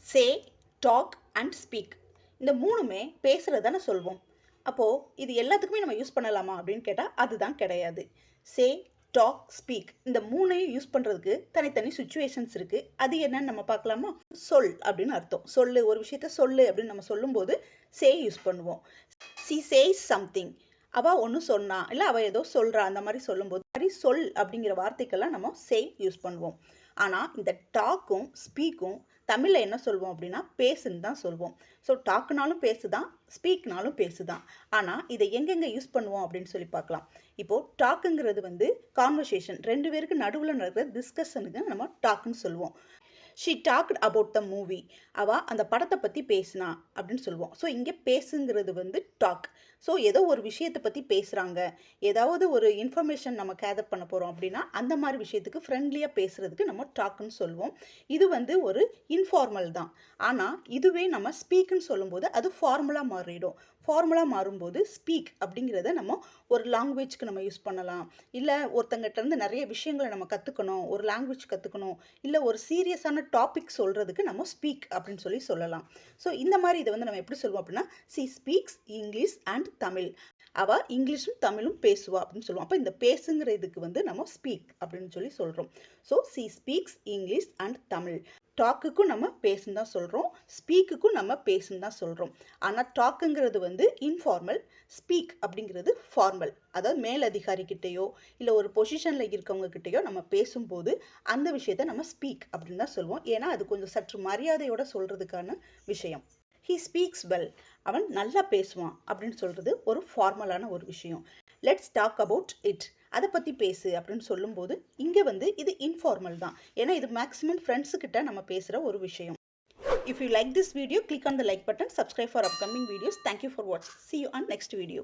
Say, talk and speak. இந்த மூணுமே பேசுகிறது தானே சொல்வோம். அப்போது இது எல்லாத்துக்குமே நம்ம யூஸ் பண்ணலாமா அப்படின்னு கேட்டால் அதுதான் கிடையாது. சே, டாக், ஸ்பீக் இந்த மூணையும் யூஸ் பண்ணுறதுக்கு தனித்தனி சுச்சுவேஷன்ஸ் இருக்குது. அது என்னன்னு நம்ம பார்க்கலாமா? சொல் அப்படின்னு அர்த்தம். சொல்லு, ஒரு விஷயத்த சொல்லு அப்படின்னு நம்ம சொல்லும்போது சே யூஸ் பண்ணுவோம். C chase something. அவள் ஒன்று சொன்னா, இல்லை அவள் ஏதோ சொல்கிறா, அந்த மாதிரி சொல்லும்போது சொல் அப்படிங்கிற வார்த்தைக்கெல்லாம் நம்ம சே யூஸ் பண்ணுவோம். ஆனால் இந்த டாக்கும் ஸ்பீக்கும் தமிழில் என்ன சொல்வோம் அப்படின்னா பேசுன்னு தான் சொல்வோம். ஸோ டாக்குனாலும் பேசுதான், ஸ்பீக்னாலும் பேசுதான். ஆனால் இதை எங்கெங்கே யூஸ் பண்ணுவோம் அப்படின்னு சொல்லி பார்க்கலாம். இப்போது டாக்குங்கிறது வந்து கான்வர்சேஷன், ரெண்டு பேருக்கு நடுவில் நடக்கிற டிஸ்கஷனுக்கு நம்ம டாக்குன்னு சொல்லுவோம். She talked about the movie. அவள் அந்த படத்தை பற்றி பேசினா அப்படின்னு சொல்லுவோம். ஸோ இங்கே பேசுங்கிறது வந்து டாக். ஸோ ஏதோ ஒரு விஷயத்தை பற்றி பேசுகிறாங்க, ஏதாவது ஒரு இன்ஃபர்மேஷன் நம்ம கேதர் பண்ண போகிறோம் அப்படின்னா அந்த மாதிரி விஷயத்துக்கு ஃப்ரெண்ட்லியாக பேசுகிறதுக்கு நம்ம டாக்குன்னு சொல்லுவோம். இது வந்து ஒரு இன்ஃபார்மல் தான். ஆனால் இதுவே நம்ம ஸ்பீக்குன்னு சொல்லும்போது அது ஃபார்முலாக மாறிடும். ஃபார்முலாக மாறும்போது ஸ்பீக் அப்படிங்கிறத நம்ம ஒரு லாங்குவேஜ்க்கு நம்ம யூஸ் பண்ணலாம். இல்லை ஒருத்தங்கிட்டேருந்து நிறைய விஷயங்களை நம்ம கற்றுக்கணும், ஒரு லாங்குவேஜ் கற்றுக்கணும், இல்லை ஒரு சீரியஸான டாபிக் சொல்கிறதுக்கு நம்ம ஸ்பீக் அப்படின்னு சொல்லலாம். ஸோ இந்த மாதிரி இதை வந்து நம்ம எப்படி சொல்லுவோம் அப்படின்னா C speaks English and Tamil. அவள் இங்கிலீஷும் தமிழும் பேசுவா அப்படின்னு சொல்லுவோம். அப்போ இந்த பேசுங்கிற இதுக்கு வந்து நம்ம ஸ்பீக் அப்படின்னு சொல்கிறோம். So she speaks English and Tamil. டாக்குக்கும் நம்ம பேசுன்னு தான் சொல்கிறோம், ஸ்பீக்குக்கும் நம்ம பேசுன்னு தான் சொல்கிறோம். ஆனால் டாக்குங்கிறது வந்து இன்ஃபார்மல், ஸ்பீக் அப்படிங்கிறது ஃபார்மல். அதாவது மேலதிகாரிக்கிட்டேயோ இல்லை ஒரு பொசிஷனில் இருக்கவங்க கிட்டேயோ நம்ம பேசும்போது அந்த விஷயத்தை நம்ம ஸ்பீக் அப்படின்னு தான் சொல்லுவோம். ஏன்னா அது கொஞ்சம் சற்று மரியாதையோடு சொல்கிறதுக்கான விஷயம். He speaks well. அவன் நல்லா பேசுவான் அப்படின்னு சொல்கிறது ஒரு ஃபார்மலான ஒரு விஷயம். Let's talk about it. அதை பற்றி பேசு அப்படின்னு சொல்லும்போது இங்கே வந்து இது இன்ஃபார்மல் தான். ஏன்னா இது மேக்ஸிமம் ஃப்ரெண்ட்ஸுக்கிட்ட நம்ம பேசுகிற ஒரு விஷயம். If you like this video, click on the like button, subscribe for upcoming videos. Thank you for watching. See you on next video.